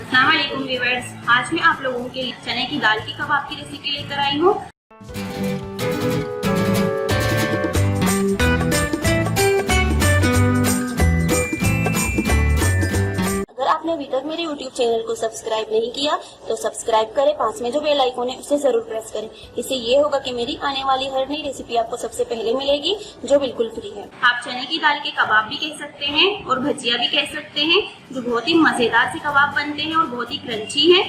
अस्सलाम वालेकुम व्यूअर्स, आज मैं आप लोगों के लिए चने की दाल की कबाब की रेसिपी लेकर आई हूँ। अगर आपने अभी तक मेरे YouTube चैनल को सब्सक्राइब नहीं किया तो सब्सक्राइब करें, पास में जो बेल आइकन है उसे जरूर प्रेस करें। इससे ये होगा कि मेरी आने वाली हर नई रेसिपी आपको सबसे पहले मिलेगी, जो बिल्कुल फ्री है। आप चने की दाल के कबाब भी कह सकते हैं और भजिया भी कह सकते हैं, जो बहुत ही मजेदार से कबाब बनते हैं और बहुत ही क्रंची है।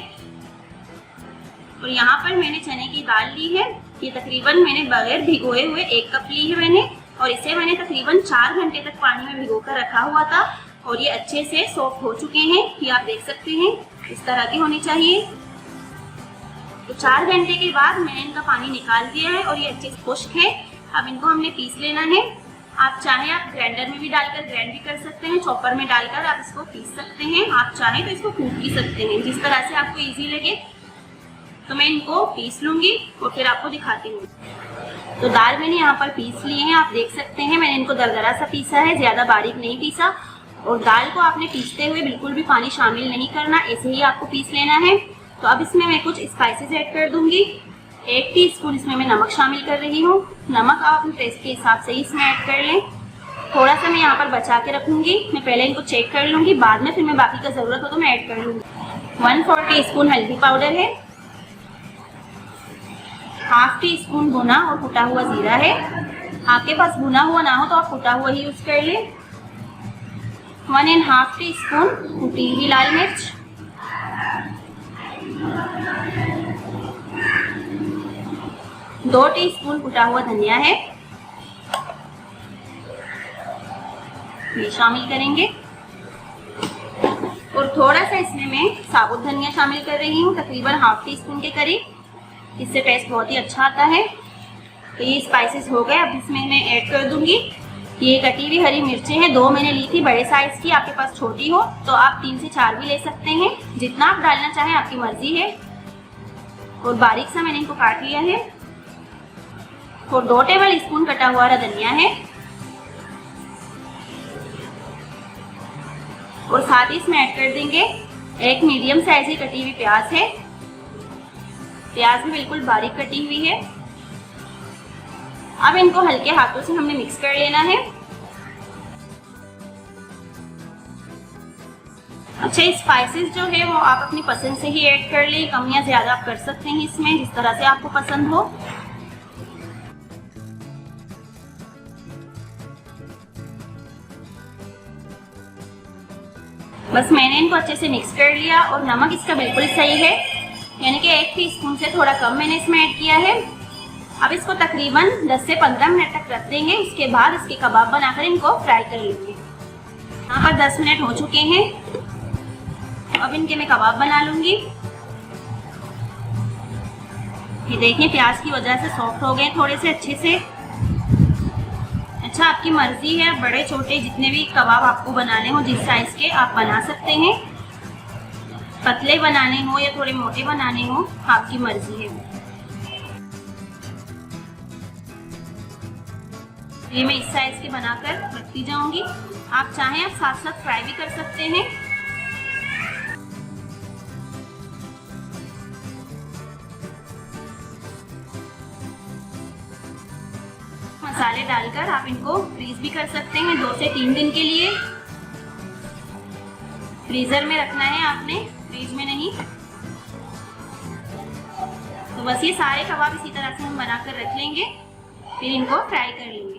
और यहाँ पर मैंने चने की दाल ली है, ये तकरीबन मैंने बगैर भिगोए हुए 1 कप ली है मैंने, और इसे मैंने तकरीबन 4 घंटे तक पानी में भिगो कर रखा हुआ था और ये अच्छे से सॉफ्ट हो चुके हैं। ये आप देख सकते हैं, इस तरह के होने चाहिए। तो 4 घंटे के बाद मैंने इनका पानी निकाल दिया है और ये अच्छे से खुश्क है। अब इनको हमने पीस लेना है। आप चाहें आप ग्राइंडर में भी डालकर ग्राइंड भी कर सकते हैं, चॉपर में डालकर आप इसको पीस सकते हैं। आप चाहें तो इसको कूट भी सकते हैं, जिस तरह से आपको इजी लगे। तो मैं इनको पीस लूंगी और फिर आपको दिखाती हूँ। तो दाल मैंने यहाँ पर पीस लिए हैं, आप देख सकते हैं। मैंने इनको दरदरा सा पीसा है, ज्यादा बारीक नहीं पीसा। और दाल को आपने पीसते हुए बिल्कुल भी पानी शामिल नहीं करना, ऐसे ही आपको पीस लेना है। तो अब इसमें मैं कुछ स्पाइसेस ऐड कर दूंगी। 1 टीस्पून इसमें मैं नमक शामिल कर रही हूँ। नमक आप अपने टेस्ट के हिसाब से ही इसमें ऐड कर लें। थोड़ा सा मैं यहाँ पर बचा के रखूंगी, मैं पहले इनको चेक कर लूंगी, बाद में फिर मैं बाकी का जरूरत हो तो मैं ऐड कर लूंगी। 1/4 टीस्पून हल्दी पाउडर है, 1/2 टीस्पून भुना और कुटा हुआ जीरा है। आपके पास भुना हुआ ना हो तो आप कुटा हुआ ही यूज कर लें। 1.5 टीस्पून कुटी हुई लाल मिर्च, 2 टीस्पून कुटा हुआ धनिया है, ये शामिल करेंगे। और थोड़ा सा इसमें मैं साबुत धनिया शामिल कर रही हूँ, तकरीबन 1/2 टीस्पून के करीब। इससे टेस्ट बहुत ही अच्छा आता है। तो ये स्पाइसेस हो गए। अब इसमें मैं ऐड कर दूंगी ये कटी हुई हरी मिर्चें हैं, 2 मैंने ली थी बड़े साइज की। आपके पास छोटी हो तो आप 3 से 4 भी ले सकते हैं, जितना आप डालना चाहें आपकी मर्जी है। और बारीक सा मैंने इनको काट लिया है। और 2 टेबल स्पून कटा हुआ हरा धनिया है। और साथ ही इसमें ऐड कर देंगे 1 मीडियम साइज की कटी हुई प्याज है। प्याज भी बिल्कुल बारीक कटी हुई है। अब इनको हल्के हाथों से हमने मिक्स कर लेना है। अच्छा, स्पाइसेस जो है वो आप अपनी पसंद से ही ऐड कर लें, कम या ज्यादा आप कर सकते हैं इसमें, जिस तरह से आपको पसंद हो। बस मैंने इनको अच्छे से मिक्स कर लिया। और नमक इसका बिल्कुल सही है, यानी कि 1 टीस्पून से थोड़ा कम मैंने इसमें ऐड किया है। अब इसको तकरीबन 10 से 15 मिनट तक रख देंगे। इसके बाद इसके कबाब बनाकर इनको फ्राई कर लेंगे। यहाँ पर 10 मिनट हो चुके हैं। अब इनके मैं कबाब बना लूंगी। ये देखिए, प्याज की वजह से सॉफ्ट हो गए थोड़े से अच्छे से। अच्छा, आपकी मर्जी है, बड़े छोटे जितने भी कबाब आपको बनाने हो, जिस साइज के आप बना सकते हैं। पतले बनाने हो या थोड़े मोटे बनाने हो, आपकी मर्जी है। ये मैं इस साइज के बनाकर रखती जाऊंगी। आप चाहें आप साथ साथ फ्राई भी कर सकते हैं। मसाले डालकर आप इनको फ्रीज भी कर सकते हैं 2 से 3 दिन के लिए। फ्रीजर में रखना है आपने, फ्रिज में नहीं। तो बस ये सारे कबाब इसी तरह से हम बनाकर रख लेंगे, फिर इनको फ्राई कर लेंगे।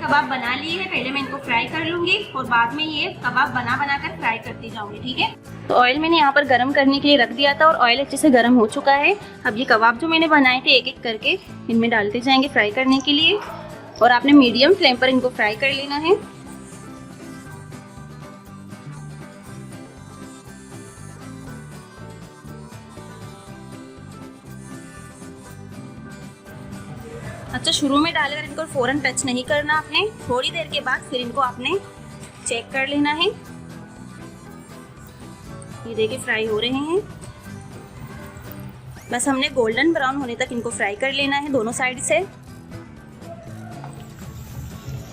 कबाब बना लिए हैं, पहले मैं इनको फ्राई कर लूंगी और बाद में ये कबाब बना कर फ्राई करती जाऊंगी, ठीक है। तो ऑयल मैंने यहाँ पर गरम करने के लिए रख दिया था और ऑयल अच्छे से गरम हो चुका है। अब ये कबाब जो मैंने बनाए थे एक एक करके इनमें डालते जाएंगे फ्राई करने के लिए। और आपने मीडियम फ्लेम पर इनको फ्राई कर लेना है। अच्छा, शुरू में डालकर इनको फौरन टच नहीं करना आपने, थोड़ी देर के बाद फिर इनको आपने चेक कर लेना है। ये देखिए फ्राई हो रहे हैं। बस हमने गोल्डन ब्राउन होने तक इनको फ्राई कर लेना है दोनों साइड से।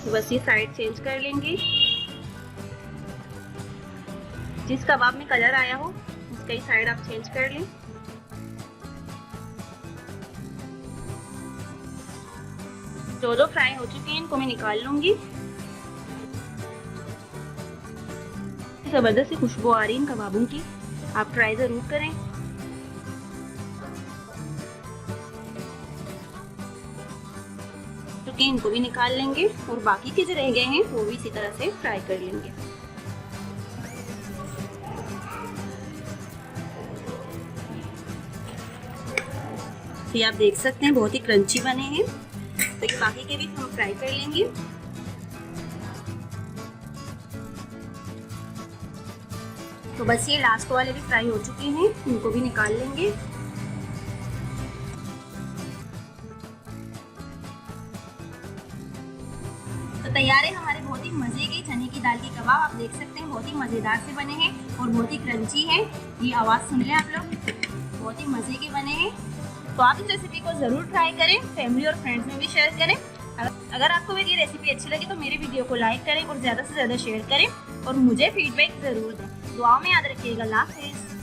तो बस ये साइड चेंज कर लेंगे। जिस कबाब में कलर आया हो उसका ही साइड आप चेंज कर लें। जो फ्राई हो चुके हैं इनको मैं निकाल लूंगी। जबरदस्त खुशबू आ रही है इन कबाबों की, आप ट्राई जरूर करें। क्योंकि इनको भी निकाल लेंगे और बाकी के जो रह गए हैं वो भी इसी तरह से फ्राई कर लेंगे। ये आप देख सकते हैं बहुत ही क्रंची बने हैं। तो ये बाकी के भी हम फ्राई कर लेंगे। तो बस ये लास्ट वाले भी फ्राई हो चुके हैं, इनको भी निकाल लेंगे। तो तैयार है हमारे बहुत ही मजे के चने की दाल के कबाब। आप देख सकते हैं बहुत ही मजेदार से बने हैं और बहुत ही क्रंची है। ये आवाज सुन लें आप लोग, बहुत ही मजे के बने हैं। तो आप इस रेसिपी को जरूर ट्राई करें, फैमिली और फ्रेंड्स में भी शेयर करें। अगर आपको मेरी रेसिपी अच्छी लगी तो मेरे वीडियो को लाइक करें और ज़्यादा से ज़्यादा शेयर करें और मुझे फीडबैक ज़रूर दें। दुआ में याद रखिएगा। अल्लाह हाफिज़।